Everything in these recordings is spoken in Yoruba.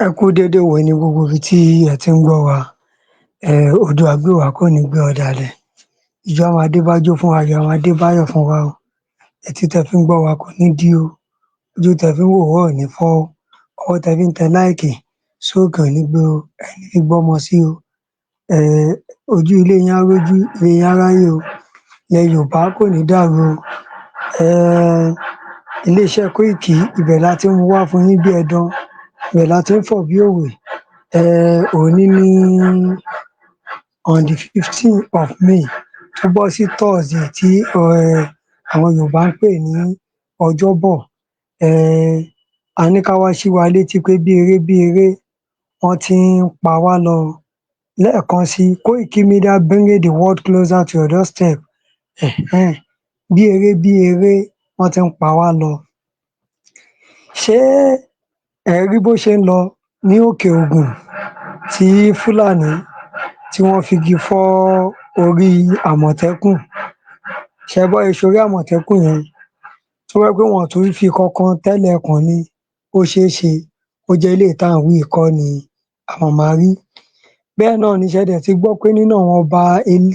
Ẹ kú dédé wòyí ní gbogbo ibi tí ẹ ti ń gbọ́ wa. Odò á gbé wa kò ní gbé ọ̀dàlẹ̀. Ìjọ á máa dé bájọ́ fún wa, ayọ̀ á máa dé báyọ̀ fún wa o. Etí tẹ fi ń gbọ́ wa kò ní dí o. Ojú tẹ fi ń wò wá ò ní fọ́ o. Ọwọ́ tẹ fi ń tẹ láìkì sókè ò ní gbé o. Ẹ ní fi gbọ́mọ sí o. Ojú ilé yín á rójú, ire yín á ráyè o. Ilẹ̀ Yorùbá kò ní dàrú o. Ilé-iṣẹ́ Koiki ibẹ̀ la ti ń mú wá fún yín bí ẹdun. Ibẹ̀ la ti ń fọ̀ bí òwe. Òní ní on the 15th of May tó bọ́ sí Thursday tí àwọn Yorùbá ń pè ní Ọjọ́bọ̀. A ní ká wá ṣí wa létí pé bí eré bí eré wọ́n ti ń pa wá lọ. Lẹ́ẹ̀kan sí, Koiki Media bringing the world closer to your doorstep. Bí eré wọ́n ti ń pa wá lọ. Ṣé ẹ rí bó ṣe ń lọ ní òkè Ògùn tí Fúlàní tí wọ́n figi fọ́ orí Àmọ̀tẹ́kùn? Ṣé ẹ gbọ́ iṣẹ́ orí Àmọ̀tẹ́kùn yẹn? Tó bá jẹ́ pé wọn ò tún fi kankan tẹ́lẹ̀ ẹkùn ni, ó ṣeé ṣe kó jẹ́ eléyìí tá à ń wí yìí kọ́ ni àwọn máa rí. Bẹ́ẹ̀ náà ni ṣẹ dẹ̀ ti gbọ́ pé nínú àwọn ọba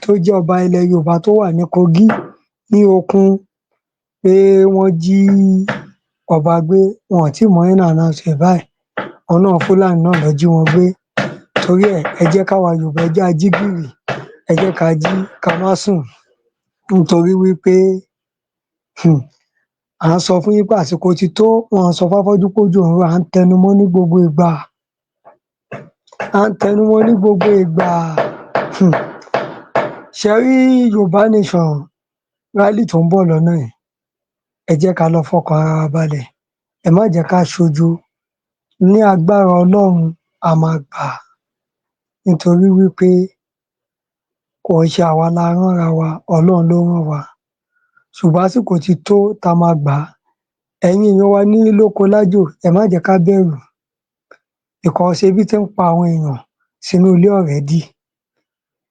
tó jẹ́ ọba ilẹ̀ Yorùbá tó wà ní Kogi ní Okun pé wọ́n jí ọba gbé, wọn ò tíì mọ in and out ẹ̀ báyìí. Àwọn náà Fúlàní náà ló jí wọn gbé. Torí ẹ̀, ẹ jẹ́ káwa Yorùbá, ẹ jẹ́ a jí gìrì, ẹ jẹ́ ká jí ká má sùn. Nítorí wípé à ń sọ fún yín pé àsìkò ti tó, wọn ò sọ fáfọ́jú pójò ń rọ̀, à ń tẹnumọ́ ní gbogbo ìgbà. À ń tẹnumọ́ ní gbogbo ìgbà. Ṣẹ rí Yorùbá Nation rally tó ń bọ̀ lọ́nà yìí, ẹ jẹ́ ká lọ fọkàn ara wa balẹ̀. Ẹ má jẹ́ ká ṣojo. Ní agbára Ọlọ́run a máa gbà á. Nítorí wípé kò ń ṣe àwa la ránra wa, Ọlọ́run ló rán wa. Ṣùgbọ́n àsìkò ti tó tá a máa gbà á. Ẹ̀yin èèyàn wa nílé lóko lájò, ẹ má jẹ́ ká bẹ̀rù. Because ebi ti ń pa àwọn èèyàn sínú ilé already.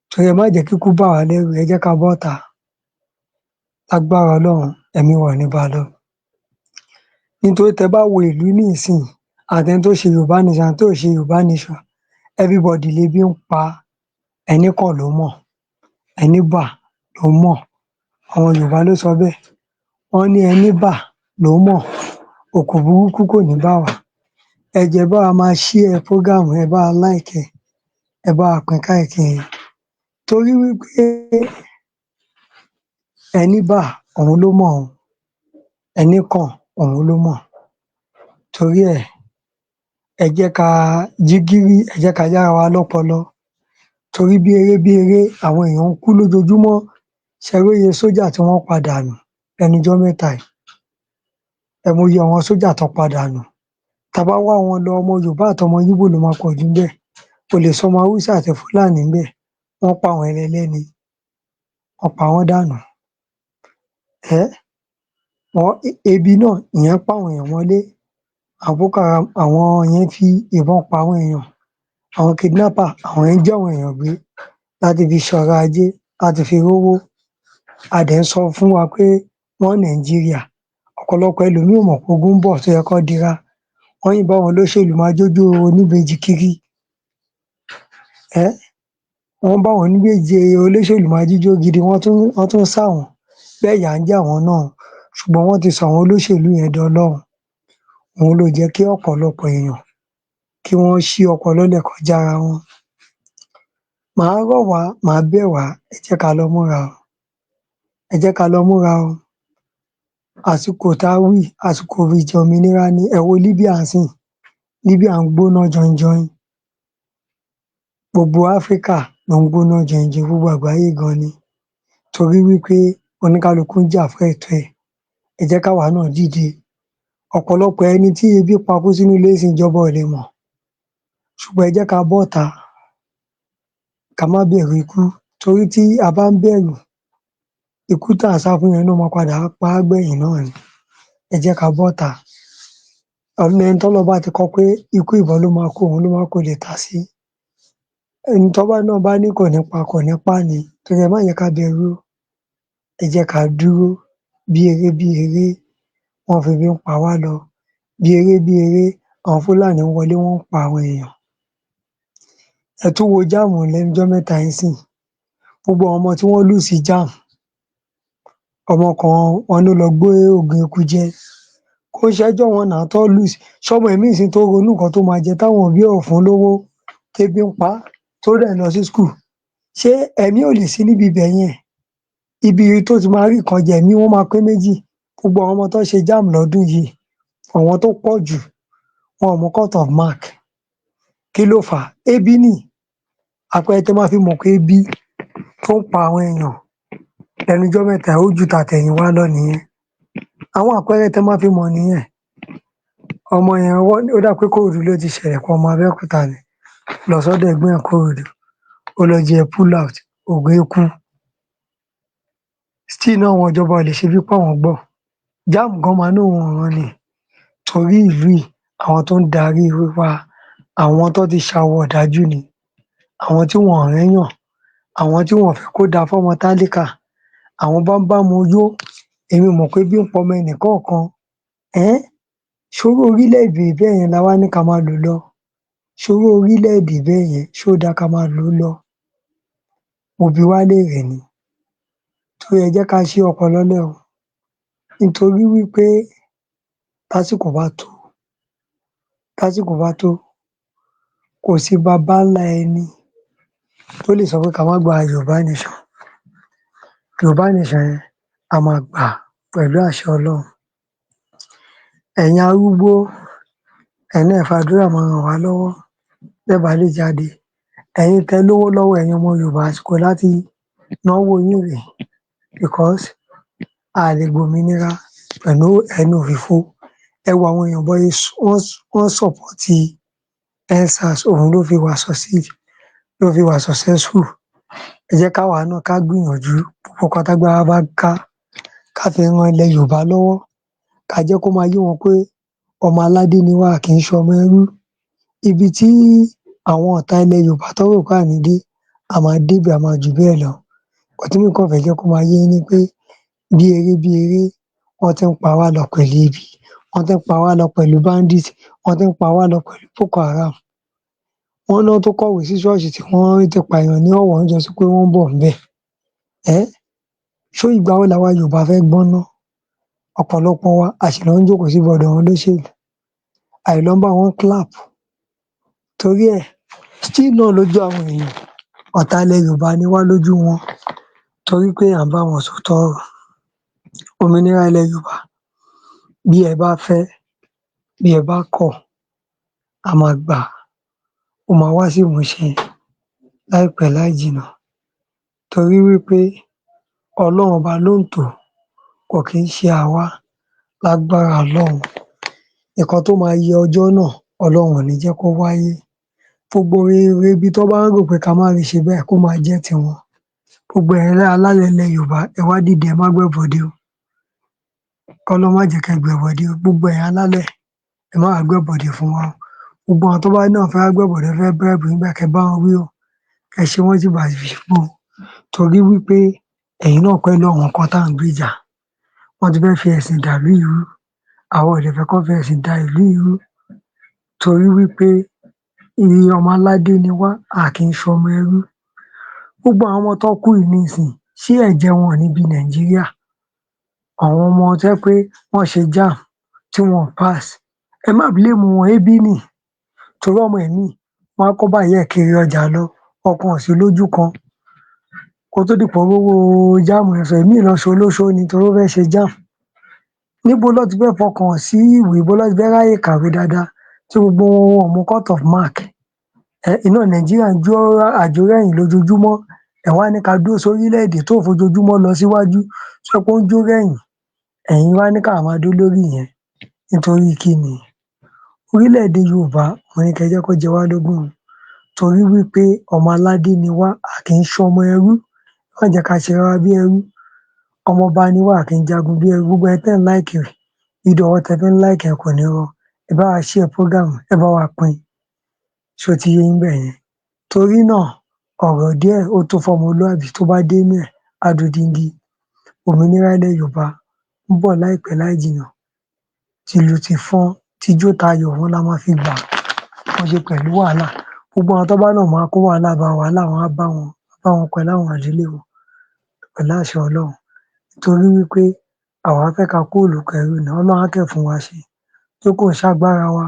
Torí ẹ má jẹ́ kíkú bà wá lẹ́rù, ẹ jẹ́ ká bọ́ta. Lágbára Ọlọ́run, ẹ̀mí wa ò ní bá a lọ. Nítorí tẹ bá wo ìlú nísìnyí, àtẹni tó ṣe Yorùbá Nation àti tí ò ṣe Yorùbá Nation, everybody lebi ń pa. Ẹní kàn ló mọ̀, ẹní bà ló mọ̀. Àwọn Yorùbá ló sọ bẹ́ẹ̀. Wọ́n ní ẹní bà ló mọ̀, òkú burúkú kò ní bá wa. Ẹ jọ̀ọ́ ẹ bá wa máa share program, ẹ bá wa like ẹ̀, ẹ bá wa pín káàkiri. Torí wípé ẹní bà òun ló mọ̀ o, ẹní kàn òun ló mọ̀. Torí ẹ̀, ẹ jẹ́ ká jí gìrì, ẹ jẹ́ ká yára wa lọ́pọlọ. Torí bí eré àwọn èèyàn ń kú lójoojúmọ́. Ṣẹ rí iye sójà tí wọ́n pa dànù lẹ́nu ọjọ́ mẹ́ta yìí? Ẹ wo iye àwọn sójà tán pa dànù. Tá a bá wá wọn lọ, ọmọ Yorùbá àti ọmọ Yíbò ló máa pọ̀jù ńbẹ̀. Kò lè sọmọ Haúsá àti Fúlàní ńbẹ̀. Wọ́n pa àwọn ẹni ẹlẹ́ni, wọ́n pa wọ́n dànù. Ebi náà ìyẹn ń pàwọn èèyàn mọ́lé. Àwọn Boko Haram àwọn yẹn fi ìbọn pa àwọn èèyàn. Àwọn kidnapper àwọn yẹn ń jí àwọn èèyàn gbé láti fi ṣọrọ̀ ajé, láti fi rówó. A dẹ̀ ń sọ fún wa pé wọ́n Nàìjíríà. Ọ̀pọ̀lọpọ̀ ẹlòmíì ò mọ̀ pé ogun ń bọ̀ tó yẹ kán dira. Wọ́n yìnbọn àwọn olóṣèlú máa jójó oníbejì kiri. Wọ́n bá àwọn olóṣèlú máa jíjó gidi, wọ́n tún ń sá wọn. Bẹ́ẹ̀ ìyà ń jẹ àwọn náà. Ṣùgbọ́n wọ́n ti sọ àwọn olóṣèlú yẹn dọlọ́run. Òun ló jẹ́ kí ọ̀pọ̀lọpọ̀ èèyàn kí wọ́n ṣí ọpọlọ lẹ̀ kán jára wọn. Màá rọ̀ wá, màá bẹ̀ wá, ẹ jẹ́ ká lọ múra o. Ẹ jẹ́ ká lọ múra o. Àsìkò tá a wí, àsìkò ìjọmìnira ni. Ẹ wo Libya ńsìnyí. Libya ń gbóná joinjoin. Gbogbo Áfríkà ló ń gbóná joinjoin, gbogbo àgbáyé gan ni. Torí wípé oníkálukú ń jà fún ẹ̀tọ́ ẹ̀. Ẹ jẹ́ káwa náà dìde. Ọ̀pọ̀lọpọ̀ ẹni tí ebi pa kú sínú ilé nísìnyí ìjọba ò lè mọ̀. Ṣùgbọ́n ẹ jẹ́ ká bọ́ta, ká má bẹ̀rù ikú. Torí tí a bá ń bẹ̀rù, ikú tá à ń sá fún yẹn náà máa padà pa á gbẹ̀yìn náà ni. Ẹ jẹ́ ká bọ́ta. Ẹni tọ́lọ́run bá ti kọ pé ikú ìbọn ló máa kú, òun ló máa kú, kò lè tà sí. Ẹni tọ́lọ́run náà bá ní kò ní pa, kò ní pa ni. Torí ẹ má jẹ́ ká bẹ̀rù o. Ẹ jẹ́ ká dúró. Bí eré wọ́n febi ń pa wá lọ. Bí eré àwọn Fúlàní wọlé wọ́n ń pa àwọn èèyàn. Ẹ tún wo JAMB lẹ́nujọ́ mẹ́ta yìí ńsìnyí, gbogbo àwọn ọmọ tí wọ́n lù sí JAMB, ọmọ kan wọn ló lọ gbé ògùn eku jẹ, kò ń ṣẹjọ́ wọn now tán lose. Ṣọ́mọ ìmí ìsínyìí tó ronú nǹkan tó máa jẹ táwọn òbí ẹ̀ ò fún lówó, tébi ń pa á, tó dẹ̀ ń lọ sí school, ṣé ẹ̀mí ò lè sí níbi ibẹ̀ yẹn? Ibi tó ti máa rí nǹkan jẹ ẹ̀mí wọn máa pé méjì. Gbogbo àwọn ọmọ tó ń ṣe JAMB lọ́dún yìí, àwọn tó pọ̀ jù wọn ò mú cut of mark. Kí ló fà á? Ebi ni. Àpẹẹrẹ tẹ́ máa fi mọ̀ pé ebi tó ń pa àwọn èèyàn lẹ́nujọ́ mẹ́ta yìí ó ju tàtẹ̀yìnwá lọ nìyẹn. Àwọn àpẹẹrẹ tẹ́ máa fi mọ̀ nìyẹn. Ọmọ yẹn ó dà pé Ìkòròdú ló ti ṣẹlẹ̀ kan, ọmọ Abẹ́òkúta ni, lọ sọ́dọ̀ ẹ̀gbọ́n ẹ̀ Ìkòròdú, ó lọ jẹ pull out ògùn eku. Still náà àwọn ìjọba ò lè ṣe bíi páwọn gbọ́. JAMB gan máa ní òun ò rán ni torí ìlú yìí àwọn tó ń darí wa, àwọn tó ti ṣàwọ̀ ọ̀dájú ni, àwọn tí wọn ò réyàn, àwọn tí wọn ò fẹ́ kó dáa fọ́mọ tálíkà, àwọn bámúbámú yó. Èmi ò mọ̀ pé ebi ń pa ọmọ ẹnìkọ̀ọ̀kan. Ṣórú orílẹ̀-èdè bẹ́ẹ̀ yẹn la wá ní ká máa lò lọ? Ṣórú orílẹ̀-èdè bẹ́ẹ̀ yẹn ṣó dáa ká máa lò ó lọ? Mo bi wá léèrè ni. Torí ẹ jẹ́ ká ṣí ọpọlọ lẹ̀ o. Nítorí wípé tásìkò bá tó, kò sí babańlá ẹni tó lè sọ pé ká má gba Yorùbá nation. Yorùbá nation yẹn a máa gbà pẹ̀lú àṣẹ Ọlọ́run. Ẹ̀yin arúgbó, ẹ̀yin náà ẹ fàdúrà máa ràn wá lọ́wọ́ tẹ́ bá lè jáde. Ẹ̀yin tẹ́ lówó lọ́wọ́, ẹ̀yin ọmọ Yorùbá, àsìkò láti náwó yín rèé, because a lè gbòmìnira pẹ̀lú ẹnu òfìfo. Ẹ wo àwọn èèyàn wọ́n support EndSARS, òun ló fi wà succeed, ló fi wà successful. Ẹ jẹ́ káwa náà ká gbìyànjú gbogbo nǹkan tágbára bá ká, ká fi ran ilẹ̀ Yorùbá lọ́wọ́, ká jẹ́ kó máa yé wọn pé ọmọ aládé ni wá, a kì í ṣọmọ ẹrú. Ibi tí àwọn ọ̀tá ilẹ̀ Yorùbá tán rò pé à ní dé, a máa débẹ̀, a máa jù bẹ́ẹ̀ lọ. Nǹkan tí èmi kàn fẹ́ jẹ́ kó máa yé yín ni pé bí eré wọ́n ti ń pa wá lọ pẹ̀lú ebi, wọ́n ti ń pa wá lọ pẹ̀lú bandit, wọ́n ti ń pa wá lọ pẹ̀lú Boko Haram. Wọ́n náà tó kọ̀wé sí ṣọ́ọ̀ṣì tí wọ́n ti pààyàn ní Ọ̀wọ̀ níjọ́sí pé wọ́n ń bọ̀ ńbẹ̀. Ṣó ìgbà wo làwa Yorùbá fẹ́ gbọ́n ná? Ọ̀pọ̀lọpọ̀ wa a ṣì lọ ń jókòó sí bọ̀dọ̀ àwọn olóṣèlú, a sì lọ ń bá wọn clap. Torí ẹ̀, still náà lójú àwọn èèyàn, ọ̀tá ilẹ̀ Yorùbá ni wá lójú wọn torí pé à ń bá wọn sòótọ́ ọ̀rọ̀. Òmìnira ilẹ̀ Yorùbá, bí ẹ bá fẹ́, bí ẹ bá kọ̀, a máa gbà, ó máa wá sí ìmúṣẹ láìpẹ́ láì jìnnà. Torí wípé Ọlọ́run ọba ló ń tò ó, kò kì í ṣe àwa. Lágbára Ọlọ́run, nǹkan tó máa yẹ ọjọ́ náà, Ọlọ́run ò ní jẹ́ kó wáyé. Gbogbo rere ibi tán bá ń rò pé ká má rí ṣe bẹ́ẹ̀ kó máa jẹ́ tiwọn. Gbogbo ẹ̀yin alálẹ̀ ilẹ̀ Yorùbá, ẹ wá dìde, ẹ má gbẹ́bọ̀dé o. Kọ́lọ́run má jẹ́ kẹ́ gbẹ́bọ̀dé o. Gbogbo ẹ̀yin alálẹ̀, ẹ má wá gbẹ́bọ̀dé fún wa o. Gbogbo àwọn tó bá náà fẹ́ wá gbẹ́bọ̀dé, fẹ́ bribe yín báyìí, kẹ́ bá wọn wí o. Kẹ́ ṣe wọ́n tìbàtìbò torí wípé ẹ̀yin náà pẹ̀lú àwọn kan tá à ń gbèjà. Wọ́n ti fẹ́ fi ẹ̀sìn dàlú yìí rú. Àwa ò dẹ̀ fẹ́ kán fi ẹ̀sìn da ìlú yìí rú torí wípé ọmọ aládé ni wá, a kì í ṣọmọ ẹrú. Gbogbo àwọn ọmọ tán kú yìí nísìnyí, ṣé ẹ̀jẹ̀ wọn ò ní bí Nàìjíríà? Àwọn ọmọ tó jẹ́ pé wọ́n ṣe JAMB tí wọn ò pass, ẹ má blame wọn, ebi ni. Torí ọmọ ìmíì, wọ́n á kó bá ìyá ẹ̀ kiri ọjà lọ, ọkàn ò sí lójú kan. Kó tó di pé ó rówó JAMB yẹn san, ìmíì lọ ṣolóṣó ni torí ó fẹ́ ṣe JAMB. Níbo lọ́ ti fẹ́ fọkàn sí ìwé? Ibo lọ́ ti fẹ́ ráyè kàwé dáadáa tí gbogbo wọn ò mú cut of mark? Iná Nàìjíríà ń jó àjórẹ̀yìn lójoojúmọ́. Ẹ wá ní ká dúró sórílẹ̀-èdè tó ń fojoojúmọ́ lọ síwájú, tó jẹ́ pé ó ń jó rẹ̀yìn. Ẹ̀yin wá ní káwa máa dúró lórí ìyẹn nítorí kí ni? Orílẹ̀-èdè Yorùbá, òun ni kẹ́ ẹ jẹ́ kó jẹ wá lógún o. Torí wípé ọmọ aládé ni wá, a kì í ṣọmọ ẹrú. Ẹ má jẹ́ ká ṣera wa bí ẹrú. Ọmọọba ni wá, a kì í jagun bí ẹrú. Gbogbo ẹ̀yin tẹ́ ń like rẹ̀, ìdí ọwọ́ tẹ́ fi ń like ẹ̀ kò ní rọ. Ẹ bá wa share program, ẹ bá wa pín. Ṣó ti yé yín bẹ́yẹn? Torí náà, ọ̀rọ̀ díẹ̀ ó tó fọ́mọlúàbí tó bá dénú ẹ̀, á dodindi. Òmìnira ilẹ̀ Yorùbá ń bọ̀ láìpẹ́ láì jìnnà. Tìlù tìfọn tijó tayọ̀ òhun la máa fi gbà, kò ṣe pẹ̀lú wàhálà. Gbogbo àwọn tó bá náà máa kó wàhálà bá wa, wàhálà wọn á bá wọn pẹ̀lú àwọn ìdílé wọn pẹ̀lú àṣẹ Ọlọ́run. Nítorí wípé àwa fẹ́ ká kúrò lóko ẹrú ni, Ọlọ́run á dẹ̀ fún wa ṣe. Pé kò ń ṣagbára wa,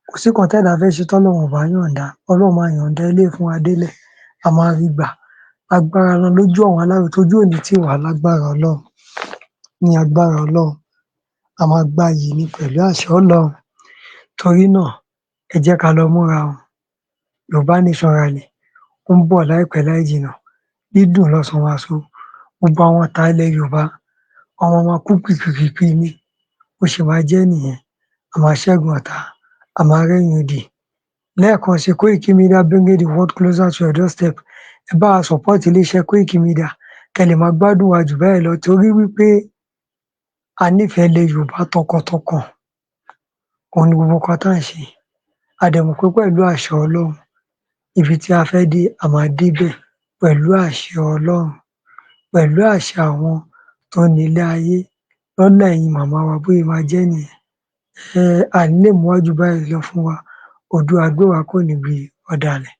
kò sí nǹkan tẹ́dà fẹ́ ṣe tọ́lọ́run ò bá yọ̀ǹda. Ọlọ́run máa yọ̀ǹda eléyìí fún wa délẹ̀, a máa rí gbà. Agbára Ọlọ́run lójú àwọn alárò tójú òní tì wá lágbára Ọlọ́run. Ní agbára Ọlọ́run, a máa gba iyì ni pẹ̀lú àṣẹ Ọlọ́run. Torí náà, ẹ jẹ́ ká lọ múra o. Yorùbá Nation Rally ó ń bọ̀ láìpẹ́ láì jìnnà. Dídùn lọsàn máa so. Gbogbo àwọn ọ̀tá ilẹ̀ Yorùbá, wọ́n máa kú pìpìpì ni. Bó ṣe máa jẹ́ nìyẹn. A máa ṣẹ́gun ọ̀tá, a máa rẹ́yìn odi. Lẹ́ẹ̀kan sí, Koiki Media bringing the world closer to your doorstep. Ẹ bá wa support iléeṣẹ́ Koiki Media kẹ́ lè máa gbádùn wa jù báyìí lọ torí wípé a nífẹ̀ẹ́ ilẹ̀ Yorùbá tọkàntọkàn. Òun ni gbogbo nǹkan tá à ń ṣe. A dẹ̀ mọ̀ pé pẹ̀lú àṣẹ Ọlọ́run, ibi tí a fẹ́ dé, a máa débẹ̀ pẹ̀lú àṣẹ Ọlọ́run, pẹ̀lú àṣẹ àwọn tó nílé ayé. Lọ́lá ẹ̀yin màmá wa bóyá máa jẹ́ nìyẹn. À ní lè mú wá jù báyìí lọ fún wa. Oòduà á gbé wa kúrò níbi ọ̀dàlẹ̀.